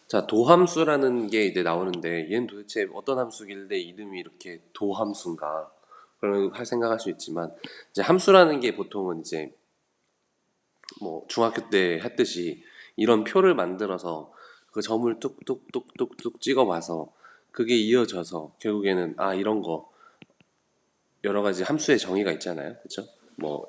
자, 도함수라는 게 이제 나오는데 얘는 도대체 어떤 함수길래 이름이 이렇게 도함수인가? 그런 할 생각할 수 있지만 이제 함수라는 게 보통은 이제 뭐 중학교 때 했듯이 이런 표를 만들어서 그 점을 뚝뚝뚝뚝뚝 찍어봐서 그게 이어져서 결국에는 아 이런 거 여러 가지 함수의 정의가 있잖아요, 그렇죠? 뭐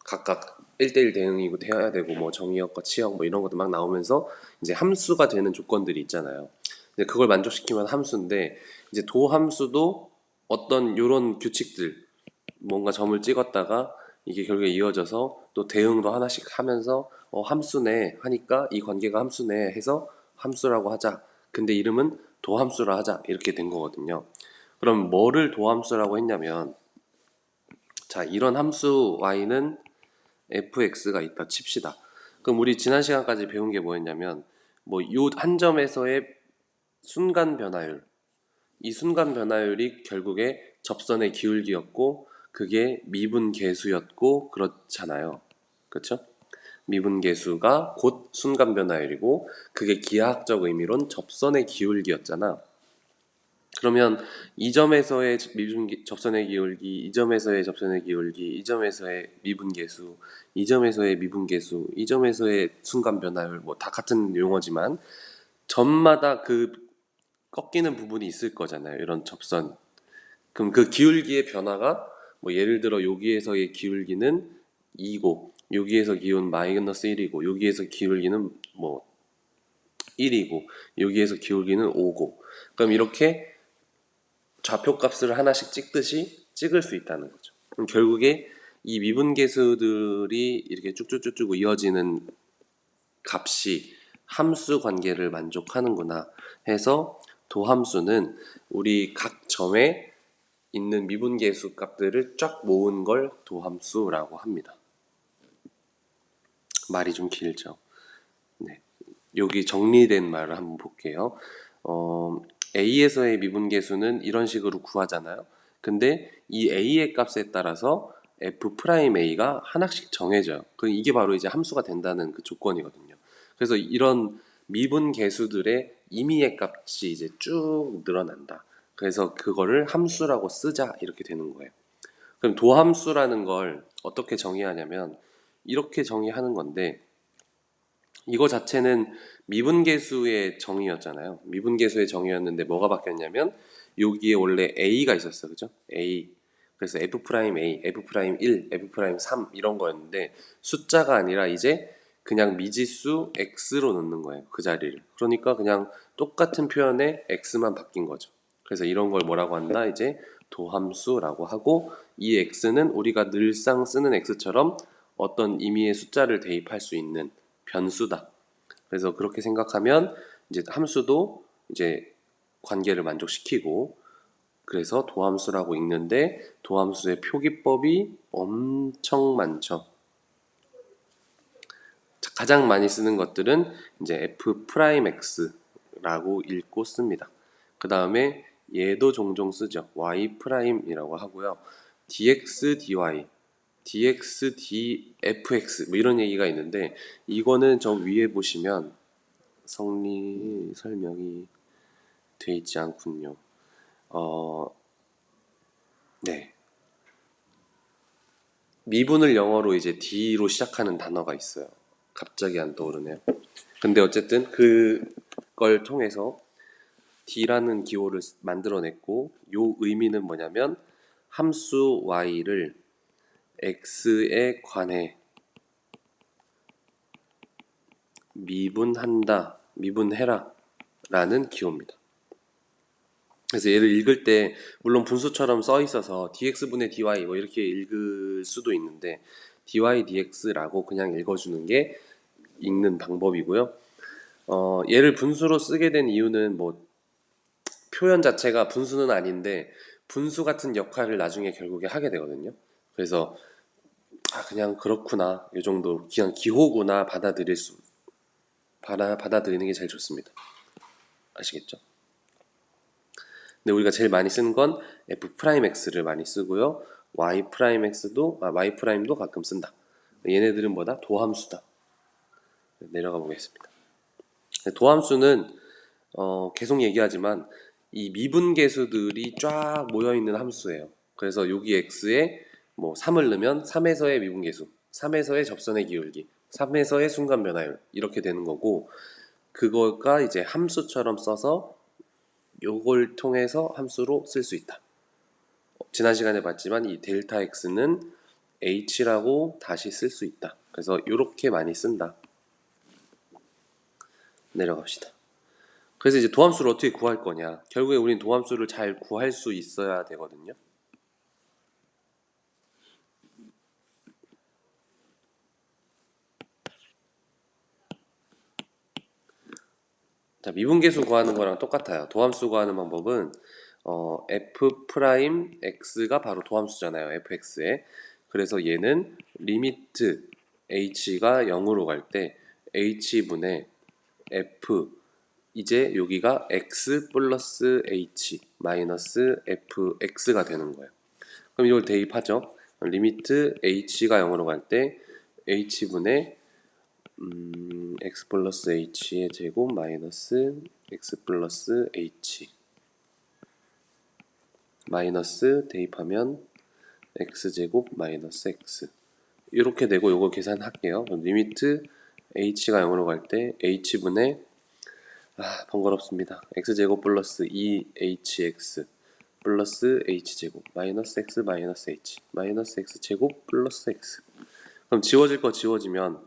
각각 1대1 대응이고 해야 되고 뭐 정의역과 치역 뭐 이런 것도 막 나오면서 이제 함수가 되는 조건들이 있잖아요. 이제 그걸 만족시키면 함수인데 이제 도함수도 어떤 요런 규칙들 뭔가 점을 찍었다가 이게 결국에 이어져서 또 대응도 하나씩 하면서 함수네 하니까 이 관계가 함수네 해서 함수라고 하자. 근데 이름은 도함수라 하자. 이렇게 된 거거든요. 그럼 뭐를 도함수라고 했냐면 자, 이런 함수 y는 fx가 있다 칩시다. 그럼 우리 지난 시간까지 배운 게 뭐였냐면 뭐 요 한 점에서의 순간 변화율 이 순간 변화율이 결국에 접선의 기울기였고 그게 미분계수였고 그렇잖아요. 그렇죠? 미분계수가 곧 순간 변화율이고 그게 기하학적 의미론 접선의 기울기였잖아. 그러면 이 점에서의 접선의 기울기, 이 점에서의 접선의 기울기, 이 점에서의 미분계수, 이 점에서의 미분계수, 이 점에서의 순간 변화율 뭐 다 같은 용어지만 점마다 그 꺾이는 부분이 있을 거잖아요. 이런 접선. 그럼 그 기울기의 변화가 뭐 예를 들어 여기에서의 기울기는 2고 여기에서 기운 마이너스 1이고 여기에서 기울기는 뭐 1이고 여기에서 기울기는 5고 그럼 이렇게 좌표값을 하나씩 찍듯이 찍을 수 있다는 거죠. 그럼 결국에 이 미분계수들이 이렇게 쭉쭉쭉쭉 이어지는 값이 함수 관계를 만족하는구나 해서 도함수는 우리 각 점에 있는 미분계수 값들을 쫙 모은 걸 도함수라고 합니다. 말이 좀 길죠. 네. 여기 정리된 말을 한번 볼게요. A에서의 미분계수는 이런 식으로 구하잖아요. 근데 이 A의 값에 따라서 F'A가 하나씩 정해져요. 이게 바로 이제 함수가 된다는 그 조건이거든요. 그래서 이런 미분계수들의 임의의 값이 이제 쭉 늘어난다. 그래서 그거를 함수라고 쓰자 이렇게 되는 거예요. 그럼 도함수라는 걸 어떻게 정의하냐면 이렇게 정의하는 건데 이거 자체는 미분계수의 정의였잖아요. 미분계수의 정의였는데 뭐가 바뀌었냐면 여기에 원래 A가 있었어. 그죠? A. 그래서 F'A, F'1, F'3 이런 거였는데 숫자가 아니라 이제 그냥 미지수 X로 넣는 거예요. 그 자리를. 그러니까 그냥 똑같은 표현에 X만 바뀐 거죠. 그래서 이런 걸 뭐라고 한다? 이제 도함수라고 하고 이 X는 우리가 늘상 쓰는 X처럼 어떤 임의의 숫자를 대입할 수 있는 변수다. 그래서 그렇게 생각하면 이제 함수도 이제 관계를 만족시키고 그래서 도함수라고 읽는데 도함수의 표기법이 엄청 많죠. 가장 많이 쓰는 것들은 이제 F'X라고 읽고 씁니다. 그 다음에 얘도 종종 쓰죠. Y'이라고 하고요. dx, dy, dx, dfx 뭐 이런 얘기가 있는데 이거는 저 위에 보시면 설명이 돼 있지 않군요. 네. 미분을 영어로 이제 D로 시작하는 단어가 있어요. 갑자기 안 떠오르네요. 근데 어쨌든 그걸 통해서 D라는 기호를 만들어냈고 요 의미는 뭐냐면 함수 y를 x에 관해 미분한다, 미분해라 라는 기호입니다. 그래서 얘를 읽을 때 물론 분수처럼 써 있어서 dx분의 dy 뭐 이렇게 읽을 수도 있는데 dy dx라고 그냥 읽어주는 게 읽는 방법이고요. 얘를 분수로 쓰게 된 이유는 뭐 표현 자체가 분수는 아닌데 분수 같은 역할을 나중에 결국에 하게 되거든요. 그래서 그냥 그렇구나 이 정도 그냥 기호구나 받아들이는 게 제일 좋습니다. 아시겠죠? 근데 우리가 제일 많이 쓰는 건 F'X를 많이 쓰고요. Y'X도 가끔 쓴다. 얘네들은 뭐다? 도함수다. 내려가 보겠습니다. 도함수는 계속 얘기하지만 이 미분계수들이 쫙 모여있는 함수예요. 그래서 여기 x에 뭐 3을 넣으면 3에서의 미분계수, 3에서의 접선의 기울기, 3에서의 순간 변화율 이렇게 되는 거고, 그거가 이제 함수처럼 써서 요걸 통해서 함수로 쓸 수 있다. 지난 시간에 봤지만 이 델타 x는 h라고 다시 쓸 수 있다. 그래서 이렇게 많이 쓴다. 내려갑시다. 그래서 이제 도함수를 어떻게 구할 거냐. 결국에 우린 도함수를 잘 구할 수 있어야 되거든요. 자, 미분계수 구하는 거랑 똑같아요. 도함수 구하는 방법은 f 프라임 x가 바로 도함수잖아요. fx에. 그래서 얘는 리미트 h가 0으로 갈 때 h분의 f, 이제 여기가 x 플러스 h 마이너스 fx가 되는 거예요. 그럼 이걸 대입하죠. 리미트 h가 0으로 갈 때 h분의 x 플러스 h의 제곱 마이너스 x 플러스 h 마이너스 대입하면 x제곱 마이너스 x 이렇게 되고, 요거 계산할게요. 그럼 리미트 h가 0으로 갈 때 h분의 번거롭습니다. x제곱 플러스 2hx 플러스 h제곱 마이너스 x 마이너스 h 마이너스 x제곱 플러스 x. 그럼 지워질 거 지워지면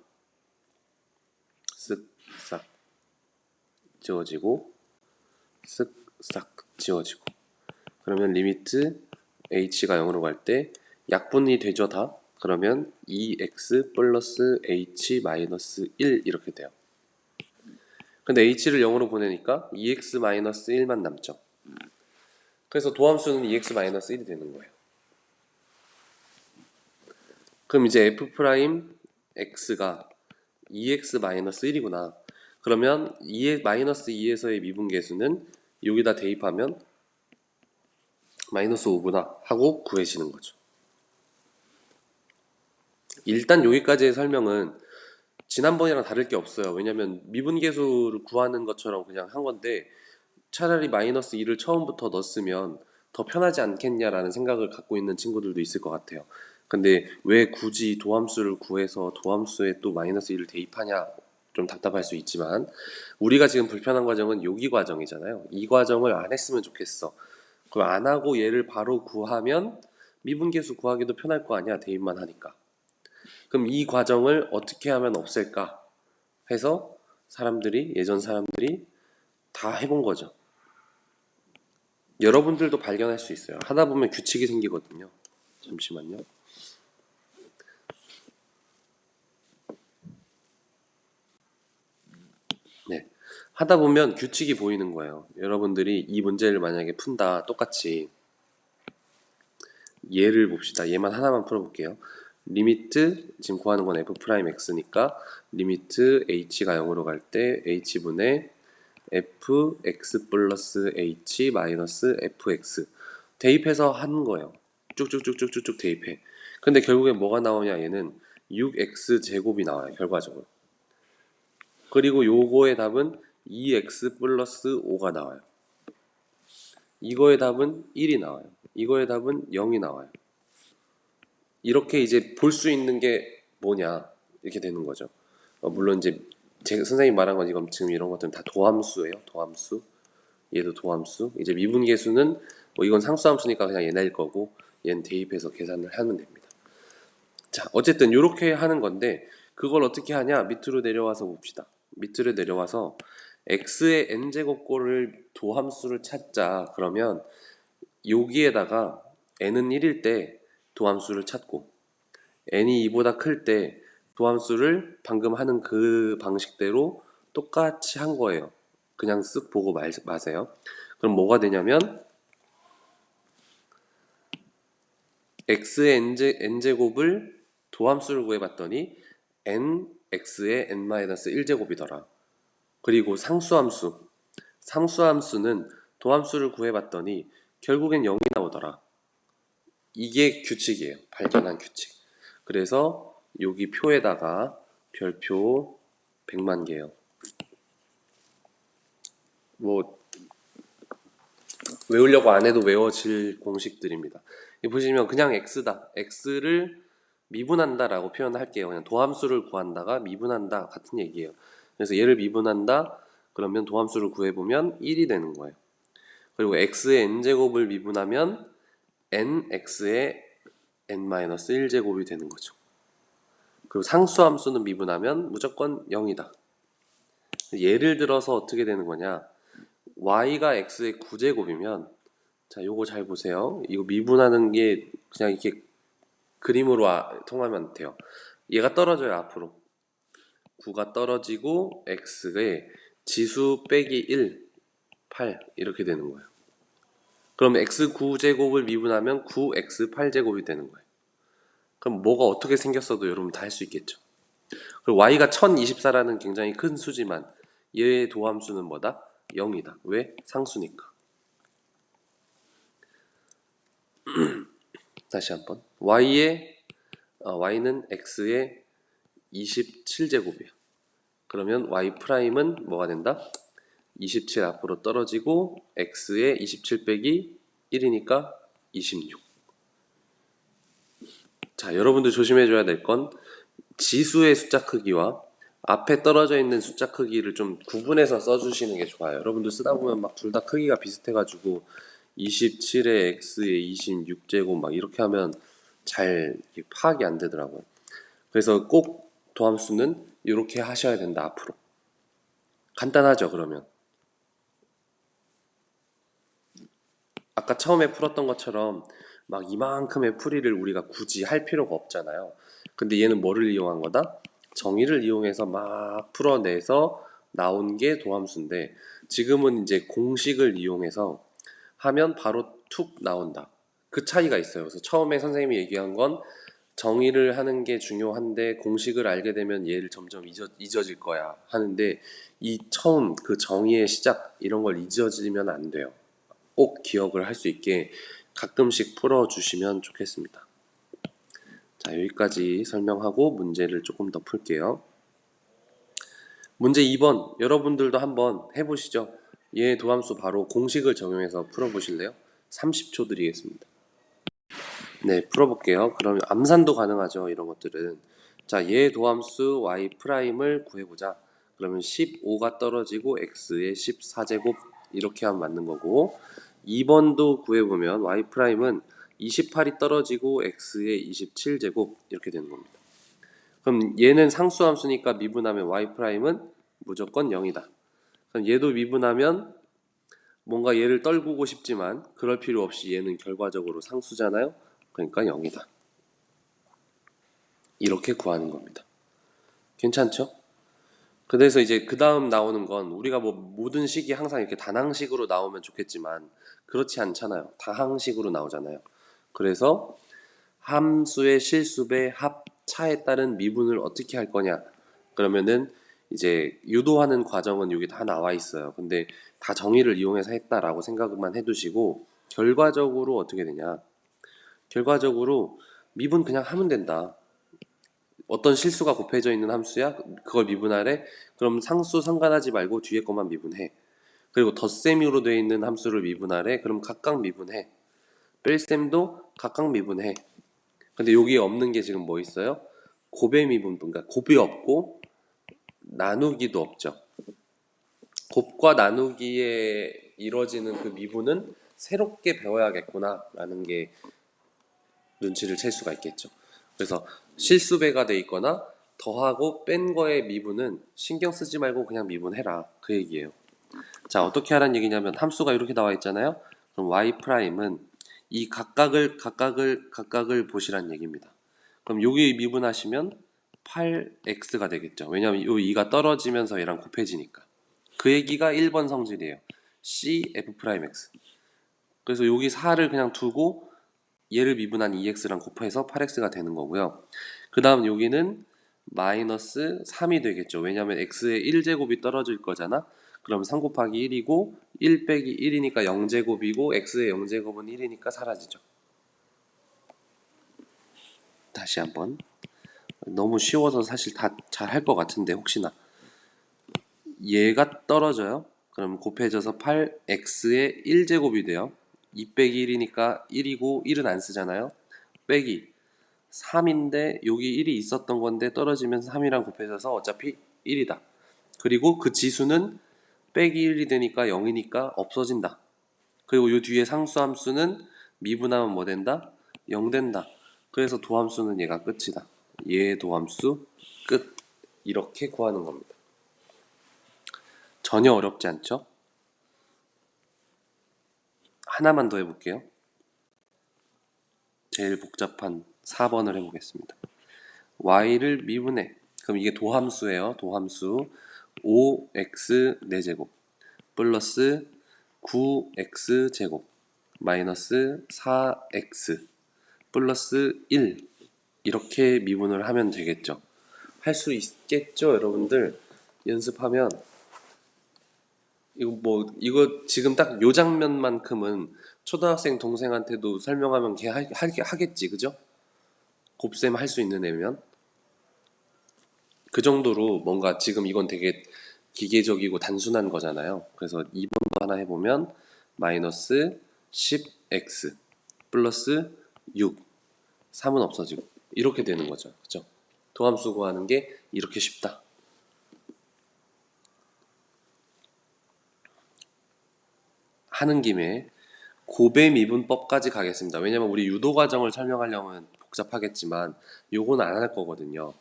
쓱싹 지워지고 쓱싹 지워지고, 그러면 리미트 h가 0으로 갈 때 약분이 되죠 다? 그러면 2x 플러스 h 마이너스 1 이렇게 돼요. 근데 h를 0으로 보내니까 2x 마이너스 1만 남죠. 그래서 도함수는 2x 마이너스 1이 되는 거예요. 그럼 이제 f 프라임 x가 2x 마이너스 1이구나. 그러면 2의 마이너스 2에서의 미분계수는 여기다 대입하면 마이너스 5구나 하고 구해지는 거죠. 일단 여기까지의 설명은 지난번이랑 다를 게 없어요. 왜냐면 미분계수를 구하는 것처럼 그냥 한 건데, 차라리 마이너스 2를 처음부터 넣었으면 더 편하지 않겠냐라는 생각을 갖고 있는 친구들도 있을 것 같아요. 근데 왜 굳이 도함수를 구해서 도함수에 또 마이너스 2를 대입하냐, 좀 답답할 수 있지만, 우리가 지금 불편한 과정은 여기 과정이잖아요. 이 과정을 안 했으면 좋겠어. 그걸 안 하고 얘를 바로 구하면 미분계수 구하기도 편할 거 아니야, 대입만 하니까. 그럼 이 과정을 어떻게 하면 없앨까 해서 예전 사람들이 다 해본 거죠. 여러분들도 발견할 수 있어요. 하다 보면 규칙이 생기거든요. 잠시만요. 네. 하다 보면 규칙이 보이는 거예요. 여러분들이 이 문제를 만약에 푼다, 똑같이 얘를 봅시다. 얘만 하나만 풀어볼게요. 리미트, 지금 구하는 건 f 프라임 x니까 리미트 h가 0으로 갈 때 h분의 fx 플러스 h 마이너스 fx 대입해서 하는 거예요. 쭉쭉쭉쭉쭉 대입해. 근데 결국에 뭐가 나오냐, 얘는 6x 제곱이 나와요, 결과적으로. 그리고 요거의 답은 2x 플러스 5가 나와요. 이거의 답은 1이 나와요. 이거의 답은 0이 나와요. 이렇게 이제 볼 수 있는 게 뭐냐, 이렇게 되는 거죠. 물론 이제 선생님 말한 건 이건 지금 이런 것들은 다 도함수예요. 도함수. 얘도 도함수. 이제 미분계수는 뭐 이건 상수함수니까 그냥 얘네일 거고, 얘는 대입해서 계산을 하면 됩니다. 자, 어쨌든 이렇게 하는 건데, 그걸 어떻게 하냐? 밑으로 내려와서 봅시다. 밑으로 내려와서 x의 n제곱꼴을 도함수를 찾자. 그러면 여기에다가 n은 1일 때 도함수를 찾고, n이 2보다 클 때 도함수를 방금 하는 그 방식대로 똑같이 한 거예요. 그냥 쓱 보고 마세요. 그럼 뭐가 되냐면 x의 n제곱을 도함수를 구해봤더니 x의 n-1제곱이더라. 그리고 상수함수는 도함수를 구해봤더니 결국엔 0이 나오더라. 이게 규칙이에요. 발견한 규칙. 그래서 여기 표에다가 별표 100만 개요. 뭐 외우려고 안 해도 외워질 공식들입니다. 여기 보시면 그냥 x다. x를 미분한다라고 표현할게요. 그냥 도함수를 구한다가 미분한다 같은 얘기예요. 그래서 얘를 미분한다 그러면 도함수를 구해보면 1이 되는 거예요. 그리고 x의 n제곱을 미분하면 nx의 n-1제곱이 되는 거죠. 그리고 상수함수는 미분하면 무조건 0이다. 예를 들어서 어떻게 되는 거냐, y가 x의 9제곱이면, 자 요거 잘 보세요. 이거 미분하는 게 그냥 이렇게 그림으로 통하면 돼요. 얘가 떨어져요. 앞으로 9가 떨어지고 x의 지수 빼기 1, 8 이렇게 되는 거예요. 그럼 x 9제곱을 미분하면 9x 8제곱이 되는 거예요. 그럼 뭐가 어떻게 생겼어도 여러분 다 할 수 있겠죠. 그리고 y가 1024라는 굉장히 큰 수지만 얘의 도함수는 뭐다? 0이다. 왜? 상수니까. 다시 한번. y는 x의 27제곱이에요. 그러면 y''은 뭐가 된다? 27 앞으로 떨어지고 x의 27 빼기 1이니까 26. 자, 여러분들 조심해줘야 될 건 지수의 숫자 크기와 앞에 떨어져 있는 숫자 크기를 좀 구분해서 써주시는 게 좋아요. 여러분들 쓰다 보면 막 둘 다 크기가 비슷해가지고 27에 x의 26제곱 막 이렇게 하면 잘 파악이 안 되더라고요. 그래서 꼭 도함수는 이렇게 하셔야 된다. 앞으로 간단하죠. 그러면 아까 처음에 풀었던 것처럼 막 이만큼의 풀이를 우리가 굳이 할 필요가 없잖아요. 근데 얘는 뭐를 이용한 거다? 정의를 이용해서 막 풀어내서 나온 게 도함수인데, 지금은 이제 공식을 이용해서 하면 바로 툭 나온다. 그 차이가 있어요. 그래서 처음에 선생님이 얘기한 건 정의를 하는 게 중요한데 공식을 알게 되면 얘를 점점 잊어질 거야 하는데, 이 처음 그 정의의 시작 이런 걸 잊어지면 안 돼요. 꼭 기억을 할 수 있게 가끔씩 풀어주시면 좋겠습니다. 자, 여기까지 설명하고 문제를 조금 더 풀게요. 문제 2번 여러분들도 한번 해보시죠. 얘 도함수 바로 공식을 적용해서 풀어보실래요? 30초 드리겠습니다. 네, 풀어볼게요. 그러면 암산도 가능하죠. 이런 것들은. 자, 얘 도함수 y''을 구해보자. 그러면 15가 떨어지고 x의 14제곱 이렇게 하면 맞는 거고, 2번도 구해보면 y''은 28이 떨어지고 x의 27제곱 이렇게 되는 겁니다. 그럼 얘는 상수함수니까 미분하면 y''은 무조건 0이다. 그럼 얘도 미분하면 뭔가 얘를 떨구고 싶지만 그럴 필요 없이 얘는 결과적으로 상수잖아요. 그러니까 0이다. 이렇게 구하는 겁니다. 괜찮죠? 그래서 이제 그 다음 나오는 건, 우리가 뭐 모든 식이 항상 이렇게 단항식으로 나오면 좋겠지만 그렇지 않잖아요. 다항식으로 나오잖아요. 그래서 함수의 실수배 합차에 따른 미분을 어떻게 할 거냐, 그러면은 이제 유도하는 과정은 여기 다 나와 있어요. 근데 다 정의를 이용해서 했다라고 생각만 해두시고, 결과적으로 어떻게 되냐, 결과적으로 미분 그냥 하면 된다. 어떤 실수가 곱해져 있는 함수야? 그걸 미분하래? 그럼 상수 상관하지 말고 뒤에 것만 미분해. 그리고 덧셈으로 되어 있는 함수를 미분하래? 그럼 각각 미분해. 뺄셈도 각각 미분해. 근데 여기에 없는 게 지금 뭐 있어요? 곱의 미분, 그러니까 곱이 없고 나누기도 없죠. 곱과 나누기에 이루어지는 그 미분은 새롭게 배워야겠구나 라는 게 눈치를 챌 수가 있겠죠. 그래서 실수배가 돼 있거나 더하고 뺀 거의 미분은 신경 쓰지 말고 그냥 미분해라, 그 얘기예요. 자, 어떻게 하라는 얘기냐면 함수가 이렇게 나와 있잖아요. 그럼 y''은 이 각각을 보시란 얘기입니다. 그럼 여기 미분하시면 8x가 되겠죠. 왜냐하면 이 2가 떨어지면서 얘랑 곱해지니까. 그 얘기가 1번 성질이에요. cf'x. 그래서 여기 4를 그냥 두고 얘를 미분한 2x랑 곱해서 8x가 되는 거고요. 그 다음 여기는 마이너스 3이 되겠죠. 왜냐하면 x의 1제곱이 떨어질 거잖아. 그럼 3 곱하기 1이고 1 빼기 1이니까 0제곱이고 x의 0제곱은 1이니까 사라지죠. 다시 한번. 너무 쉬워서 사실 다 잘 할 것 같은데 혹시나. 얘가 떨어져요. 그럼 곱해져서 8x의 1제곱이 돼요. 2 빼기 1이니까 1이고 1은 안 쓰잖아요. 빼기 3인데 여기 1이 있었던 건데 떨어지면서 3이랑 곱해져서 어차피 1이다. 그리고 그 지수는 빼기 1이 되니까 0이니까 없어진다. 그리고 이 뒤에 상수함수는 미분하면 뭐 된다? 0 된다. 그래서 도함수는 얘가 끝이다. 얘의 도함수 끝. 이렇게 구하는 겁니다. 전혀 어렵지 않죠? 하나만 더 해볼게요. 제일 복잡한 4번을 해보겠습니다. y를 미분해. 그럼 이게 도함수예요. 도함수 5x 4제곱 플러스 9x 제곱 마이너스 4x 플러스 1 이렇게 미분을 하면 되겠죠. 할 수 있겠죠, 여러분들? 연습하면 이거 지금 딱 요 장면만큼은 초등학생 동생한테도 설명하면 걔 하겠지, 그죠? 곱셈 할 수 있는 애면 그 정도로 뭔가 지금 이건 되게 기계적이고 단순한 거잖아요. 그래서 2번도 하나 해보면 마이너스 10x 플러스 6 3은 없어지고 이렇게 되는 거죠. 그죠? 도함수 구하는 게 이렇게 쉽다. 하는 김에 곱의 미분법까지 가겠습니다. 왜냐면 우리 유도 과정을 설명하려면 복잡하겠지만 요건 안 할 거거든요.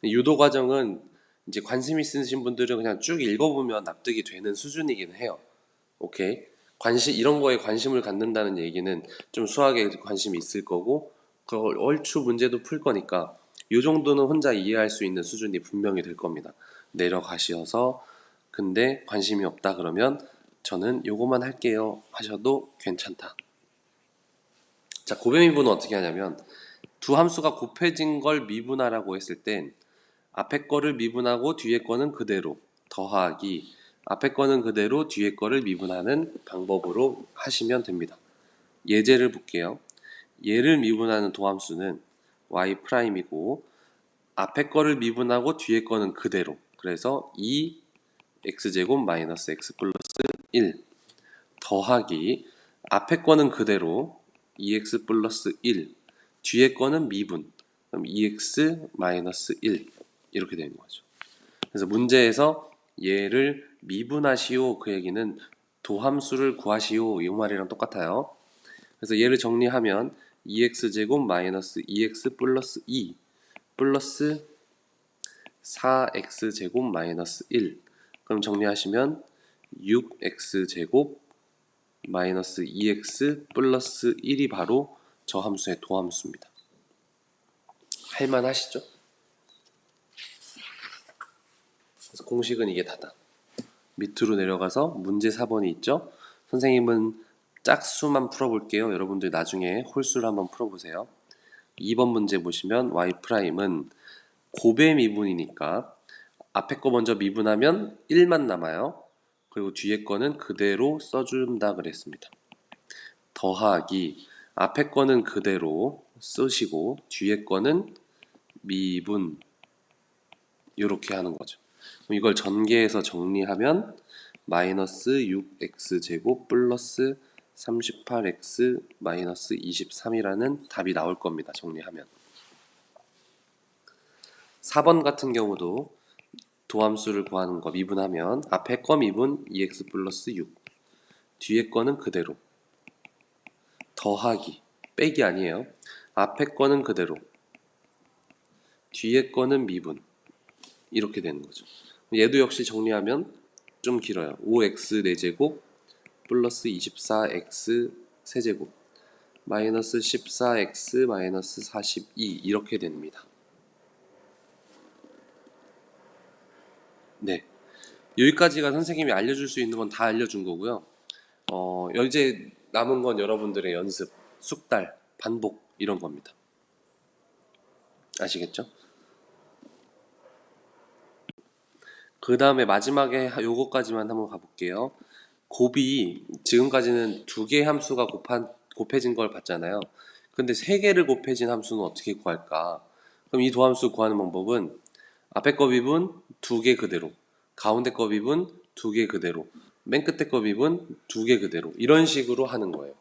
유도 과정은 이제 관심 있으신 분들은 그냥 쭉 읽어보면 납득이 되는 수준이긴 해요. 오케이. 이런 거에 관심을 갖는다는 얘기는 좀 수학에 관심이 있을 거고, 그걸 얼추 문제도 풀 거니까, 요 정도는 혼자 이해할 수 있는 수준이 분명히 될 겁니다. 내려가셔서, 근데 관심이 없다 그러면, 저는 요거만 할게요 하셔도 괜찮다. 자, 곱해미분은 어떻게 하냐면, 두 함수가 곱해진 걸 미분하라고 했을 땐, 앞에 거를 미분하고 뒤에 거는 그대로 더하기, 앞에 거는 그대로 뒤에 거를 미분하는 방법으로 하시면 됩니다. 예제를 볼게요. 얘를 미분하는 도함수는 y'이고 앞에 거를 미분하고 뒤에 거는 그대로, 그래서 2x제곱 마이너스 x 플러스 1 더하기 앞에 거는 그대로 2x 플러스 1 뒤에 거는 미분, 그럼 2x 마이너스 1 이렇게 되는 거죠. 그래서 문제에서 얘를 미분하시오 그 얘기는 도함수를 구하시오 이 말이랑 똑같아요. 그래서 얘를 정리하면 2x제곱 마이너스 2x 플러스 2 플러스 4x제곱 마이너스 1 그럼 정리하시면 6x제곱 마이너스 2x 플러스 1이 바로 저 함수의 도함수입니다. 할만하시죠? 그래서 공식은 이게 다다. 밑으로 내려가서 문제 4번이 있죠? 선생님은 짝수만 풀어볼게요. 여러분들 나중에 홀수를 한번 풀어보세요. 2번 문제 보시면 y'은 곱의 미분이니까 앞에 거 먼저 미분하면 1만 남아요. 그리고 뒤에 거는 그대로 써준다 그랬습니다. 더하기 앞에 거는 그대로 쓰시고 뒤에 거는 미분 이렇게 하는 거죠. 이걸 전개해서 정리하면 마이너스 6x제곱 플러스 38x 마이너스 23이라는 답이 나올 겁니다. 정리하면 4번 같은 경우도 도함수를 구하는 거 미분하면 앞에 거 미분 2x 플러스 6 뒤에 거는 그대로 더하기 빼기 아니에요. 앞에 거는 그대로 뒤에 거는 미분 이렇게 되는 거죠. 얘도 역시 정리하면 좀 길어요. 5x 4제곱 플러스 24x 세제곱 마이너스 14x 마이너스 42 이렇게 됩니다. 네, 여기까지가 선생님이 알려줄 수 있는 건 다 알려준 거고요. 이제 남은 건 여러분들의 연습, 숙달, 반복 이런 겁니다. 아시겠죠? 그 다음에 마지막에 요거까지만 한번 가볼게요. 곱이 지금까지는 두 개의 함수가 곱해진 걸 봤잖아요. 근데 세 개를 곱해진 함수는 어떻게 구할까? 그럼 이 도함수 구하는 방법은 앞에 거 비분 두 개 그대로, 가운데 거 비분 두 개 그대로, 맨 끝에 거 미분 2개 그대로 이런 식으로 하는 거예요.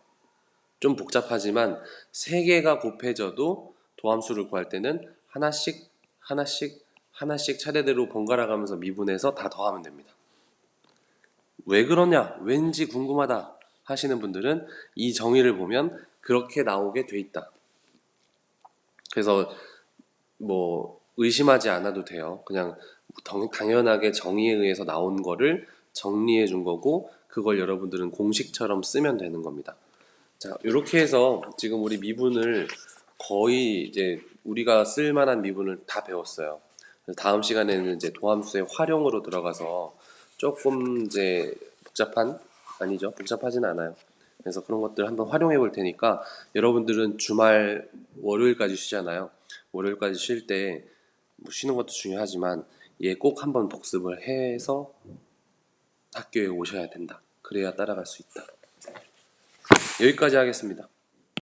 좀 복잡하지만 3개가 곱해져도 도함수를 구할 때는 하나씩 하나씩 하나씩 차례대로 번갈아 가면서 미분해서 다 더하면 됩니다. 왜 그러냐? 왠지 궁금하다 하시는 분들은 이 정의를 보면 그렇게 나오게 돼 있다. 그래서 뭐 의심하지 않아도 돼요. 그냥 당연하게 정의에 의해서 나온 거를 정리해 준 거고 그걸 여러분들은 공식처럼 쓰면 되는 겁니다. 자, 이렇게 해서 지금 우리 미분을 거의 이제 우리가 쓸 만한 미분을 다 배웠어요. 그래서 다음 시간에는 이제 도함수의 활용으로 들어가서 조금 이제 아니죠. 복잡하진 않아요. 그래서 그런 것들 한번 활용해 볼 테니까 여러분들은 주말 월요일까지 쉬잖아요. 월요일까지 쉴 때 뭐 쉬는 것도 중요하지만 얘 꼭 한번 복습을 해서 학교에 오셔야 된다. 그래야 따라갈 수 있다. 여기까지 하겠습니다.